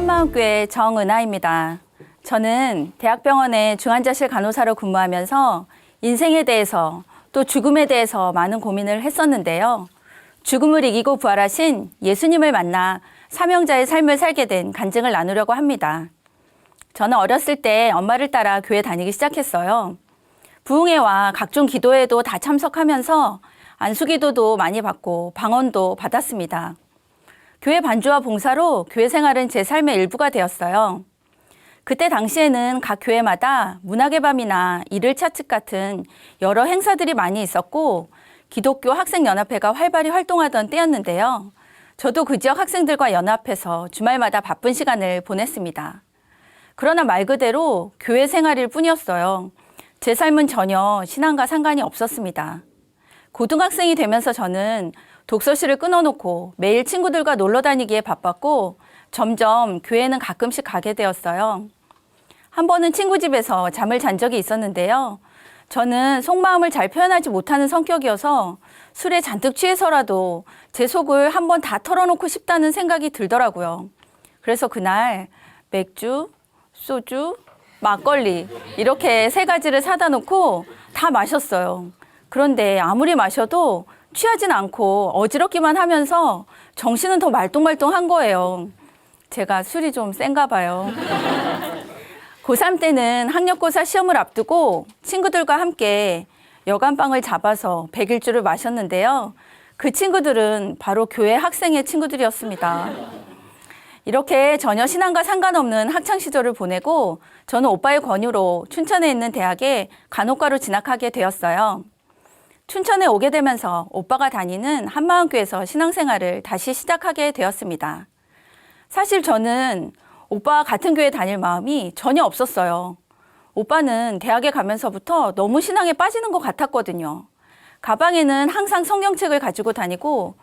한마음교회 정은아입니다. 저는 대학병원의 중환자실 간호사로 근무하면서 인생에 대해서 또 죽음에 대해서 많은 고민을 했었는데요. 죽음을 이기고 부활하신 예수님을 만나 사명자의 삶을 살게 된 간증을 나누려고 합니다. 저는 어렸을 때 엄마를 따라 교회 다니기 시작했어요. 부흥회와 각종 기도회도 다 참석하면서 안수기도도 많이 받고 방언도 받았습니다. 교회 반주와 봉사로 교회 생활은 제 삶의 일부가 되었어요. 그때 당시에는 각 교회마다 문학의 밤이나 일을 차측 같은 여러 행사들이 많이 있었고 기독교 학생연합회가 활발히 활동하던 때였는데요. 저도 그 지역 학생들과 연합해서 주말마다 바쁜 시간을 보냈습니다. 그러나 말 그대로 교회 생활일 뿐이었어요. 제 삶은 전혀 신앙과 상관이 없었습니다. 고등학생이 되면서 저는 독서실을 끊어놓고 매일 친구들과 놀러 다니기에 바빴고 점점 교회는 가끔씩 가게 되었어요. 한 번은 친구 집에서 잠을 잔 적이 있었는데요. 저는 속마음을 잘 표현하지 못하는 성격이어서 술에 잔뜩 취해서라도 제 속을 한번 다 털어놓고 싶다는 생각이 들더라고요. 그래서 그날 맥주, 소주, 막걸리 이렇게 세 가지를 사다 놓고 다 마셨어요. 그런데 아무리 마셔도 취하진 않고 어지럽기만 하면서 정신은 더 말똥말똥한 거예요. 제가 술이 좀 센가 봐요. 고3 때는 학력고사 시험을 앞두고 친구들과 함께 여간빵을 잡아서 100일주를 마셨는데요. 그 친구들은 바로 교회 학생의 친구들이었습니다. 이렇게 전혀 신앙과 상관없는 학창시절을 보내고 저는 오빠의 권유로 춘천에 있는 대학에 간호과로 진학하게 되었어요. 춘천에 오게 되면서 오빠가 다니는 한마음교회에서 신앙생활을 다시 시작하게 되었습니다. 사실 저는 오빠와 같은 교회 다닐 마음이 전혀 없었어요. 오빠는 대학에 가면서부터 너무 신앙에 빠지는 것 같았거든요. 가방에는 항상 성경책을 가지고 다니고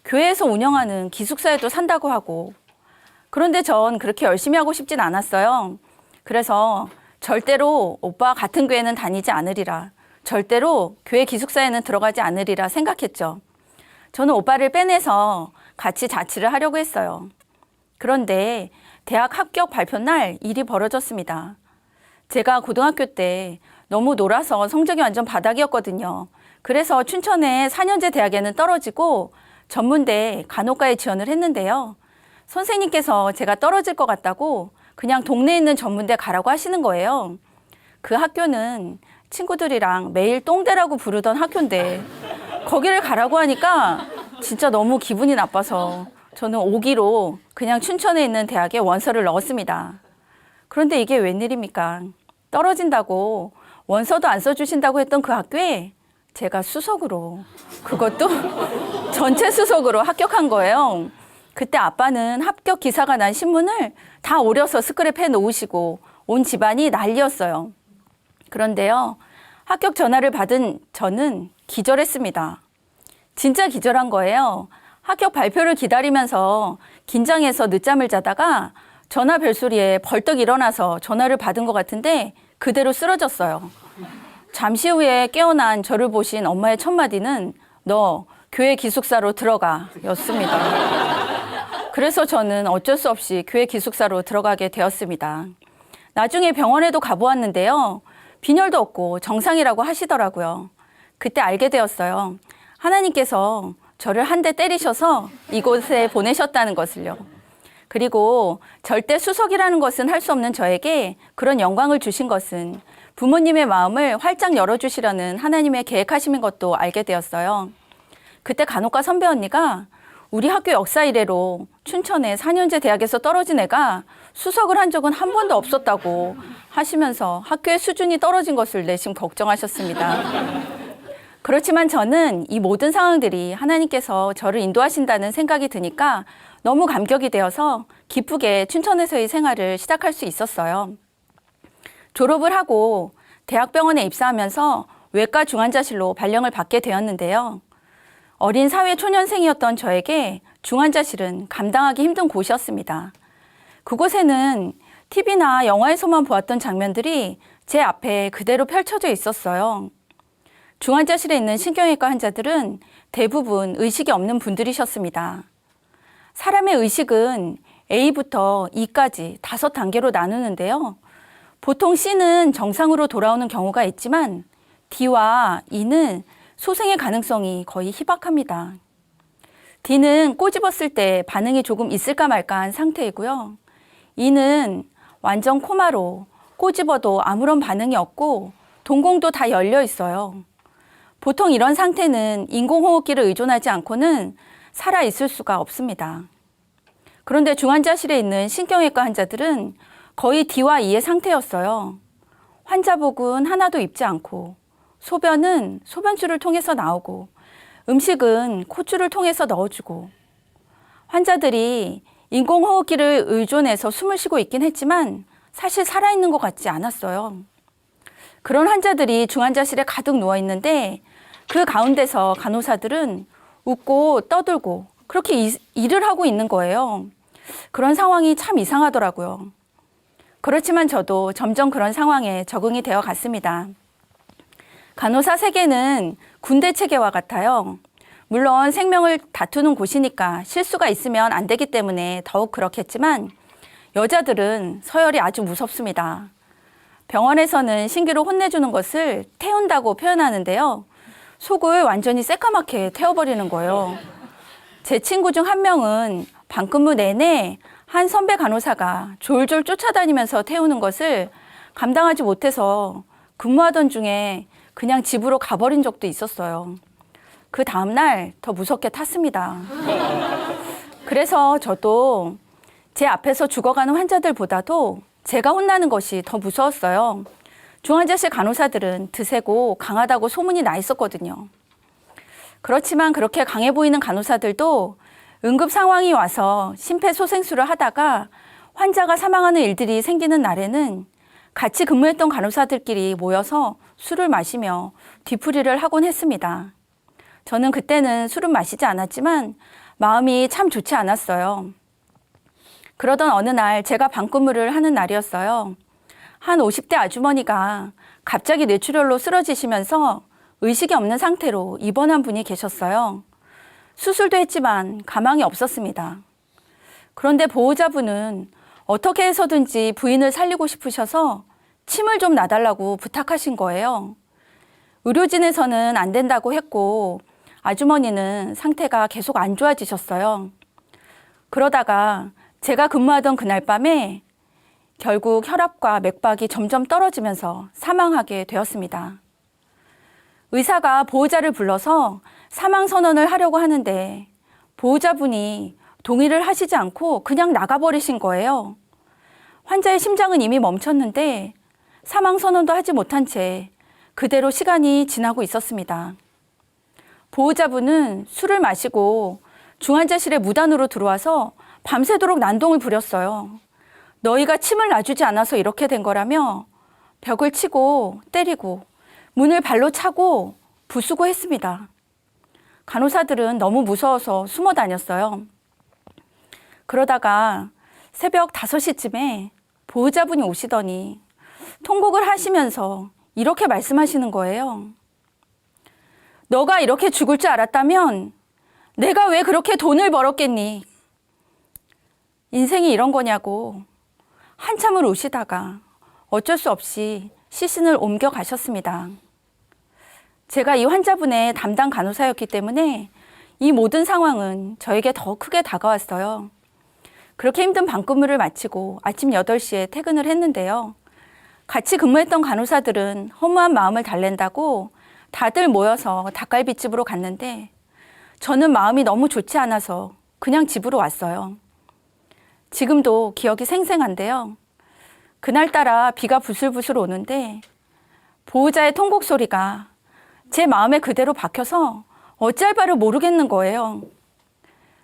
교회에서 운영하는 기숙사에도 산다고 하고 그런데 전 그렇게 열심히 하고 싶진 않았어요. 그래서 절대로 오빠와 같은 교회는 다니지 않으리라. 절대로 교회 기숙사에는 들어가지 않으리라 생각했죠. 저는 오빠를 빼내서 같이 자취를 하려고 했어요. 그런데 대학 합격 발표 날 일이 벌어졌습니다. 제가 고등학교 때 너무 놀아서 성적이 완전 바닥이었거든요. 그래서 춘천의 4년제 대학에는 떨어지고 전문대 간호과에 지원을 했는데요. 선생님께서 제가 떨어질 것 같다고 그냥 동네에 있는 전문대 가라고 하시는 거예요. 그 학교는 친구들이랑 매일 똥대라고 부르던 학교인데 거기를 가라고 하니까 진짜 너무 기분이 나빠서 저는 오기로 그냥 춘천에 있는 대학에 원서를 넣었습니다. 그런데 이게 웬일입니까? 떨어진다고 원서도 안 써주신다고 했던 그 학교에 제가 수석으로 그것도 전체 수석으로 합격한 거예요. 그때 아빠는 합격 기사가 난 신문을 다 오려서 스크랩해 놓으시고 온 집안이 난리였어요. 그런데요, 합격 전화를 받은 저는 기절했습니다. 진짜 기절한 거예요. 합격 발표를 기다리면서 긴장해서 늦잠을 자다가 전화 벨소리에 벌떡 일어나서 전화를 받은 것 같은데 그대로 쓰러졌어요. 잠시 후에 깨어난 저를 보신 엄마의 첫 마디는 너 교회 기숙사로 들어가 였습니다. 그래서 저는 어쩔 수 없이 교회 기숙사로 들어가게 되었습니다. 나중에 병원에도 가보았는데요. 빈혈도 없고 정상이라고 하시더라고요. 그때 알게 되었어요. 하나님께서 저를 한 대 때리셔서 이곳에 보내셨다는 것을요. 그리고 절대 수석이라는 것은 할 수 없는 저에게 그런 영광을 주신 것은 부모님의 마음을 활짝 열어주시려는 하나님의 계획하심인 것도 알게 되었어요. 그때 간호과 선배 언니가 우리 학교 역사 이래로 춘천의 4년제 대학에서 떨어진 애가 수석을 한 적은 한 번도 없었다고 하시면서 학교의 수준이 떨어진 것을 내심 걱정하셨습니다. 그렇지만 저는 이 모든 상황들이 하나님께서 저를 인도하신다는 생각이 드니까 너무 감격이 되어서 기쁘게 춘천에서의 생활을 시작할 수 있었어요. 졸업을 하고 대학병원에 입사하면서 외과 중환자실로 발령을 받게 되었는데요. 어린 사회 초년생이었던 저에게 중환자실은 감당하기 힘든 곳이었습니다. 그곳에는 TV나 영화에서만 보았던 장면들이 제 앞에 그대로 펼쳐져 있었어요. 중환자실에 있는 신경외과 환자들은 대부분 의식이 없는 분들이셨습니다. 사람의 의식은 A부터 E까지 5단계로 나누는데요. 보통 C는 정상으로 돌아오는 경우가 있지만 D와 E는 소생의 가능성이 거의 희박합니다. D는 꼬집었을 때 반응이 조금 있을까 말까 한 상태이고요. E는 완전 코마로 꼬집어도 아무런 반응이 없고 동공도 다 열려 있어요. 보통 이런 상태는 인공호흡기를 의존하지 않고는 살아있을 수가 없습니다. 그런데 중환자실에 있는 신경외과 환자들은 거의 D와 E의 상태였어요. 환자복은 하나도 입지 않고 소변은 소변줄을 통해서 나오고 음식은 콧줄을 통해서 넣어주고 환자들이 인공호흡기를 의존해서 숨을 쉬고 있긴 했지만 사실 살아있는 것 같지 않았어요. 그런 환자들이 중환자실에 가득 누워있는데 그 가운데서 간호사들은 웃고 떠들고 그렇게 일을 하고 있는 거예요. 그런 상황이 참 이상하더라고요. 그렇지만 저도 점점 그런 상황에 적응이 되어 갔습니다. 간호사 세계는 군대 체계와 같아요. 물론 생명을 다투는 곳이니까 실수가 있으면 안 되기 때문에 더욱 그렇겠지만 여자들은 서열이 아주 무섭습니다. 병원에서는 신기루 혼내주는 것을 태운다고 표현하는데요. 속을 완전히 새까맣게 태워버리는 거예요. 제 친구 중 한 명은 반근무 내내 한 선배 간호사가 졸졸 쫓아다니면서 태우는 것을 감당하지 못해서 근무하던 중에 그냥 집으로 가버린 적도 있었어요. 그 다음날 더 무섭게 탔습니다. 그래서 저도 제 앞에서 죽어가는 환자들보다도 제가 혼나는 것이 더 무서웠어요. 중환자실 간호사들은 드세고 강하다고 소문이 나 있었거든요. 그렇지만 그렇게 강해 보이는 간호사들도 응급 상황이 와서 심폐소생술을 하다가 환자가 사망하는 일들이 생기는 날에는 같이 근무했던 간호사들끼리 모여서 술을 마시며 뒤풀이를 하곤 했습니다. 저는 그때는 술은 마시지 않았지만 마음이 참 좋지 않았어요. 그러던 어느 날 제가 밤근무를 하는 날이었어요. 한 50대 아주머니가 갑자기 뇌출혈로 쓰러지시면서 의식이 없는 상태로 입원한 분이 계셨어요. 수술도 했지만 가망이 없었습니다. 그런데 보호자분은 어떻게 해서든지 부인을 살리고 싶으셔서 침을 좀 놔달라고 부탁하신 거예요. 의료진에서는 안 된다고 했고 아주머니는 상태가 계속 안 좋아지셨어요. 그러다가 제가 근무하던 그날 밤에 결국 혈압과 맥박이 점점 떨어지면서 사망하게 되었습니다. 의사가 보호자를 불러서 사망 선언을 하려고 하는데 보호자분이 동의를 하시지 않고 그냥 나가버리신 거예요. 환자의 심장은 이미 멈췄는데 사망 선언도 하지 못한 채 그대로 시간이 지나고 있었습니다. 보호자분은 술을 마시고 중환자실에 무단으로 들어와서 밤새도록 난동을 부렸어요. 너희가 침을 놔주지 않아서 이렇게 된 거라며 벽을 치고 때리고 문을 발로 차고 부수고 했습니다. 간호사들은 너무 무서워서 숨어 다녔어요. 그러다가 새벽 5시쯤에 보호자분이 오시더니 통곡을 하시면서 이렇게 말씀하시는 거예요. 너가 이렇게 죽을 줄 알았다면 내가 왜 그렇게 돈을 벌었겠니? 인생이 이런 거냐고 한참을 우시다가 어쩔 수 없이 시신을 옮겨 가셨습니다. 제가 이 환자분의 담당 간호사였기 때문에 이 모든 상황은 저에게 더 크게 다가왔어요. 그렇게 힘든 밤근무를 마치고 아침 8시에 퇴근을 했는데요. 같이 근무했던 간호사들은 허무한 마음을 달랜다고 다들 모여서 닭갈비집으로 갔는데 저는 마음이 너무 좋지 않아서 그냥 집으로 왔어요. 지금도 기억이 생생한데요. 그날따라 비가 부슬부슬 오는데 보호자의 통곡 소리가 제 마음에 그대로 박혀서 어찌할 바를 모르겠는 거예요.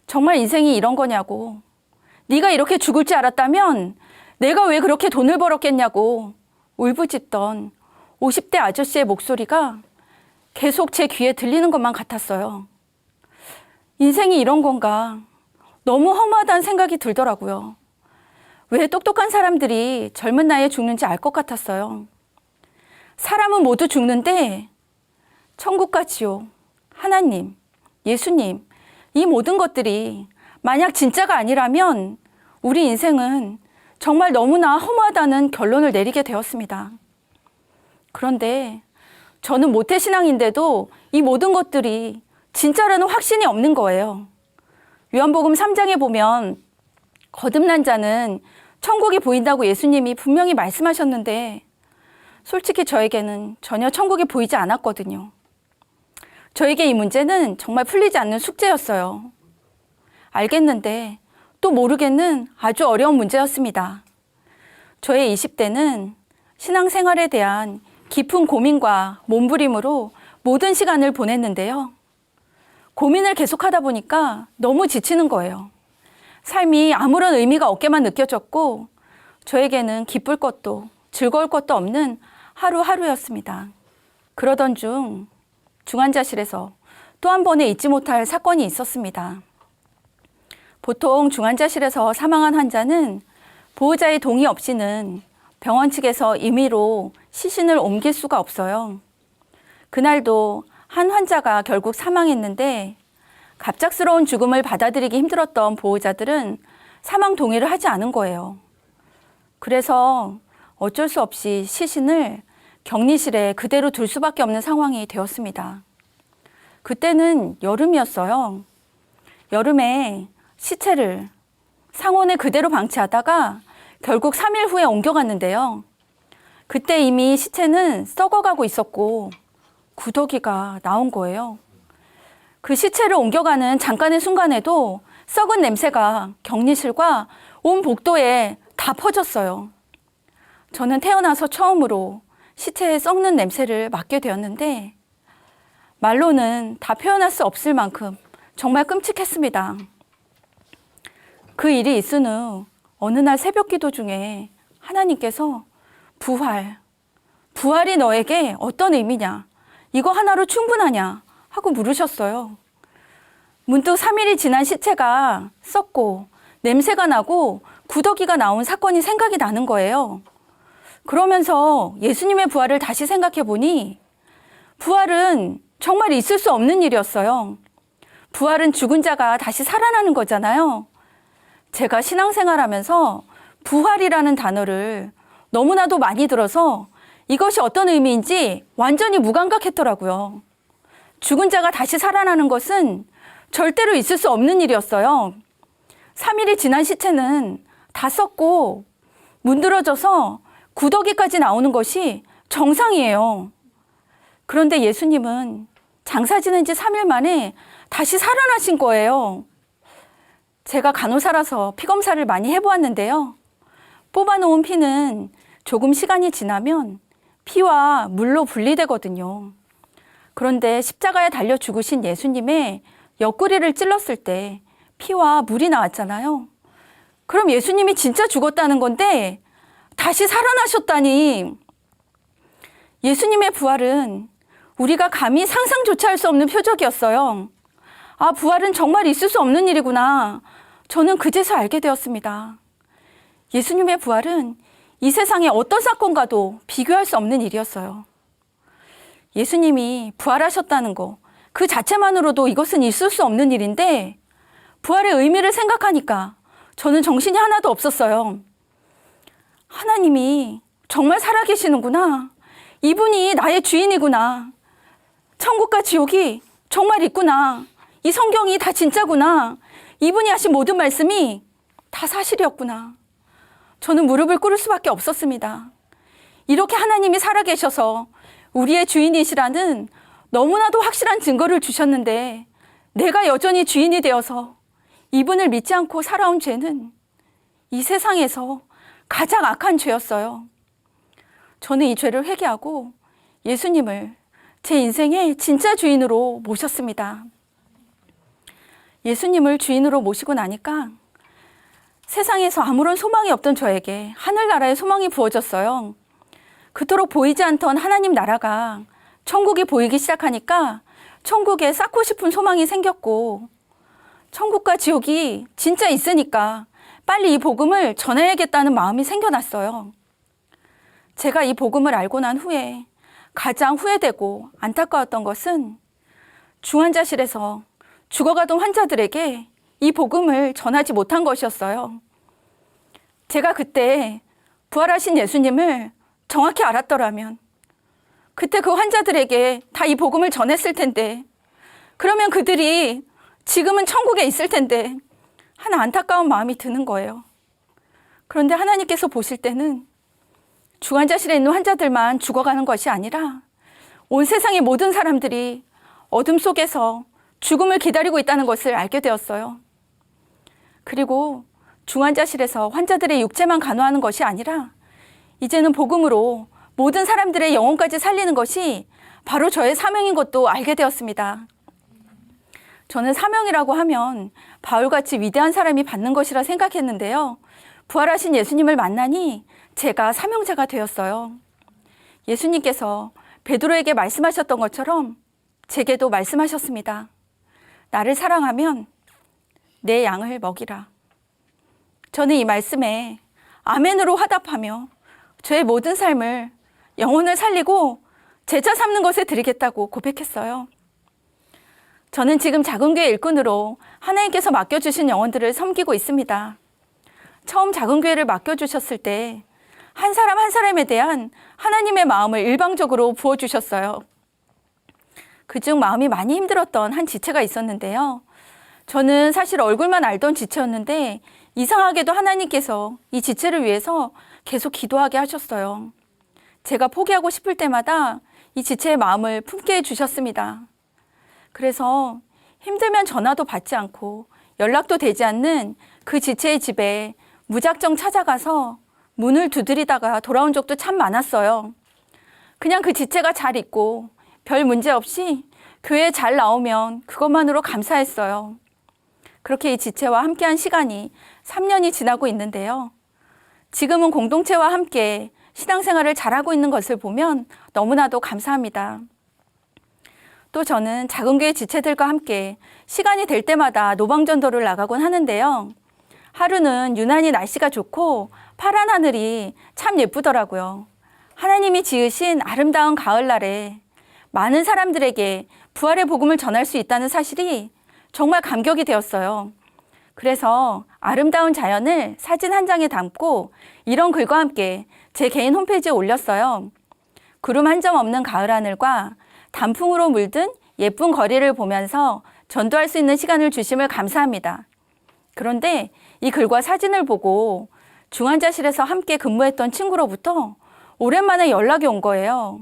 정말 인생이 이런 거냐고. 네가 이렇게 죽을 줄 알았다면 내가 왜 그렇게 돈을 벌었겠냐고 울부짖던 50대 아저씨의 목소리가 계속 제 귀에 들리는 것만 같았어요. 인생이 이런 건가? 너무 허무하다는 생각이 들더라고요. 왜 똑똑한 사람들이 젊은 나이에 죽는지 알 것 같았어요. 사람은 모두 죽는데 천국과 지옥, 하나님, 예수님, 이 모든 것들이 만약 진짜가 아니라면 우리 인생은 정말 너무나 허무하다는 결론을 내리게 되었습니다. 그런데 저는 모태신앙인데도 이 모든 것들이 진짜라는 확신이 없는 거예요. 요한복음 3장에 보면 거듭난 자는 천국이 보인다고 예수님이 분명히 말씀하셨는데 솔직히 저에게는 전혀 천국이 보이지 않았거든요. 저에게 이 문제는 정말 풀리지 않는 숙제였어요. 알겠는데 또 모르겠는 아주 어려운 문제였습니다. 저의 20대는 신앙생활에 대한 깊은 고민과 몸부림으로 모든 시간을 보냈는데요. 고민을 계속하다 보니까 너무 지치는 거예요. 삶이 아무런 의미가 없게만 느껴졌고 저에게는 기쁠 것도 즐거울 것도 없는 하루하루였습니다. 그러던 중 중환자실에서 또 한 번의 잊지 못할 사건이 있었습니다. 보통 중환자실에서 사망한 환자는 보호자의 동의 없이는 병원 측에서 임의로 시신을 옮길 수가 없어요. 그날도 한 환자가 결국 사망했는데 갑작스러운 죽음을 받아들이기 힘들었던 보호자들은 사망 동의를 하지 않은 거예요. 그래서 어쩔 수 없이 시신을 격리실에 그대로 둘 수밖에 없는 상황이 되었습니다. 그때는 여름이었어요. 여름에 시체를 상온에 그대로 방치하다가 결국 3일 후에 옮겨갔는데요. 그때 이미 시체는 썩어가고 있었고 구더기가 나온 거예요. 그 시체를 옮겨가는 잠깐의 순간에도 썩은 냄새가 격리실과 온 복도에 다 퍼졌어요. 저는 태어나서 처음으로 시체의 썩는 냄새를 맡게 되었는데 말로는 다 표현할 수 없을 만큼 정말 끔찍했습니다. 그 일이 있은 후 어느 날 새벽 기도 중에 하나님께서 부활이 너에게 어떤 의미냐? 이거 하나로 충분하냐? 하고 물으셨어요. 문득 3일이 지난 시체가 썩고 냄새가 나고 구더기가 나온 사건이 생각이 나는 거예요. 그러면서 예수님의 부활을 다시 생각해 보니 부활은 정말 있을 수 없는 일이었어요. 부활은 죽은 자가 다시 살아나는 거잖아요. 제가 신앙생활하면서 부활이라는 단어를 너무나도 많이 들어서 이것이 어떤 의미인지 완전히 무감각했더라고요. 죽은 자가 다시 살아나는 것은 절대로 있을 수 없는 일이었어요. 3일이 지난 시체는 다 썩고 문드러져서 구더기까지 나오는 것이 정상이에요. 그런데 예수님은 장사 지낸 지 3일 만에 다시 살아나신 거예요. 제가 간호사라서 피검사를 많이 해보았는데요. 뽑아놓은 피는 조금 시간이 지나면 피와 물로 분리되거든요. 그런데 십자가에 달려 죽으신 예수님의 옆구리를 찔렀을 때 피와 물이 나왔잖아요. 그럼 예수님이 진짜 죽었다는 건데 다시 살아나셨다니. 예수님의 부활은 우리가 감히 상상조차 할 수 없는 표적이었어요. 아, 부활은 정말 있을 수 없는 일이구나. 저는 그제서 알게 되었습니다. 예수님의 부활은 이 세상의 어떤 사건과도 비교할 수 없는 일이었어요. 예수님이 부활하셨다는 거, 그 자체만으로도 이것은 있을 수 없는 일인데 부활의 의미를 생각하니까 저는 정신이 하나도 없었어요. 하나님이 정말 살아계시는구나. 이분이 나의 주인이구나. 천국과 지옥이 정말 있구나. 이 성경이 다 진짜구나. 이분이 하신 모든 말씀이 다 사실이었구나. 저는 무릎을 꿇을 수밖에 없었습니다. 이렇게 하나님이 살아계셔서 우리의 주인이시라는 너무나도 확실한 증거를 주셨는데 내가 여전히 주인이 되어서 이분을 믿지 않고 살아온 죄는 이 세상에서 가장 악한 죄였어요. 저는 이 죄를 회개하고 예수님을 제 인생의 진짜 주인으로 모셨습니다. 예수님을 주인으로 모시고 나니까 세상에서 아무런 소망이 없던 저에게 하늘나라의 소망이 부어졌어요. 그토록 보이지 않던 하나님 나라가 천국이 보이기 시작하니까 천국에 쌓고 싶은 소망이 생겼고 천국과 지옥이 진짜 있으니까 빨리 이 복음을 전해야겠다는 마음이 생겨났어요. 제가 이 복음을 알고 난 후에 가장 후회되고 안타까웠던 것은 중환자실에서 죽어가던 환자들에게 이 복음을 전하지 못한 것이었어요. 제가 그때 부활하신 예수님을 정확히 알았더라면 그때 그 환자들에게 다 이 복음을 전했을 텐데, 그러면 그들이 지금은 천국에 있을 텐데 하나 안타까운 마음이 드는 거예요. 그런데 하나님께서 보실 때는 중환자실에 있는 환자들만 죽어가는 것이 아니라 온 세상의 모든 사람들이 어둠 속에서 죽음을 기다리고 있다는 것을 알게 되었어요. 그리고 중환자실에서 환자들의 육체만 간호하는 것이 아니라 이제는 복음으로 모든 사람들의 영혼까지 살리는 것이 바로 저의 사명인 것도 알게 되었습니다. 저는 사명이라고 하면 바울같이 위대한 사람이 받는 것이라 생각했는데요. 부활하신 예수님을 만나니 제가 사명자가 되었어요. 예수님께서 베드로에게 말씀하셨던 것처럼 제게도 말씀하셨습니다. 나를 사랑하면 내 양을 먹이라. 저는 이 말씀에 아멘으로 화답하며 저의 모든 삶을 영혼을 살리고 제자 삼는 것에 드리겠다고 고백했어요. 저는 지금 작은 교회 일꾼으로 하나님께서 맡겨주신 영혼들을 섬기고 있습니다. 처음 작은 교회를 맡겨주셨을 때 한 사람 한 사람에 대한 하나님의 마음을 일방적으로 부어주셨어요. 그중 마음이 많이 힘들었던 한 지체가 있었는데요. 저는 사실 얼굴만 알던 지체였는데 이상하게도 하나님께서 이 지체를 위해서 계속 기도하게 하셨어요. 제가 포기하고 싶을 때마다 이 지체의 마음을 품게 해주셨습니다. 그래서 힘들면 전화도 받지 않고 연락도 되지 않는 그 지체의 집에 무작정 찾아가서 문을 두드리다가 돌아온 적도 참 많았어요. 그냥 그 지체가 잘 있고 별 문제 없이 교회에 잘 나오면 그것만으로 감사했어요. 그렇게 이 지체와 함께한 시간이 3년이 지나고 있는데요. 지금은 공동체와 함께 신앙생활을 잘하고 있는 것을 보면 너무나도 감사합니다. 또 저는 작은 교회 지체들과 함께 시간이 될 때마다 노방전도를 나가곤 하는데요. 하루는 유난히 날씨가 좋고 파란 하늘이 참 예쁘더라고요. 하나님이 지으신 아름다운 가을날에 많은 사람들에게 부활의 복음을 전할 수 있다는 사실이 정말 감격이 되었어요. 그래서 아름다운 자연을 사진 한 장에 담고 이런 글과 함께 제 개인 홈페이지에 올렸어요. 구름 한 점 없는 가을 하늘과 단풍으로 물든 예쁜 거리를 보면서 전도할 수 있는 시간을 주심을 감사합니다. 그런데 이 글과 사진을 보고 중환자실에서 함께 근무했던 친구로부터 오랜만에 연락이 온 거예요.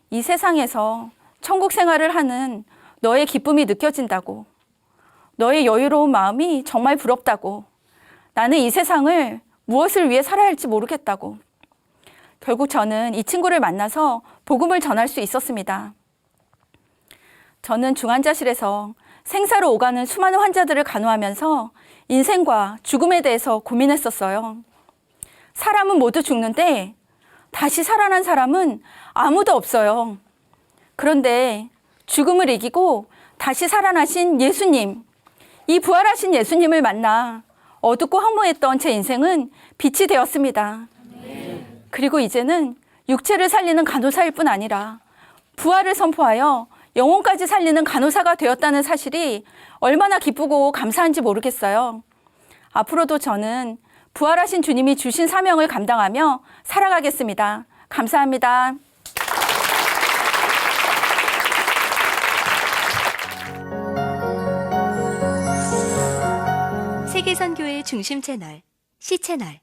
이 세상에서 천국 생활을 하는 너의 기쁨이 느껴진다고. 너의 여유로운 마음이 정말 부럽다고. 나는 이 세상을 무엇을 위해 살아야 할지 모르겠다고. 결국 저는 이 친구를 만나서 복음을 전할 수 있었습니다. 저는 중환자실에서 생사로 오가는 수많은 환자들을 간호하면서 인생과 죽음에 대해서 고민했었어요. 사람은 모두 죽는데 다시 살아난 사람은 아무도 없어요. 그런데 죽음을 이기고 다시 살아나신 예수님, 이 부활하신 예수님을 만나 어둡고 허무했던 제 인생은 빛이 되었습니다. 그리고 이제는 육체를 살리는 간호사일 뿐 아니라 부활을 선포하여 영혼까지 살리는 간호사가 되었다는 사실이 얼마나 기쁘고 감사한지 모르겠어요. 앞으로도 저는 부활하신 주님이 주신 사명을 감당하며 살아가겠습니다. 감사합니다. 세계선교회 중심 채널, C 채널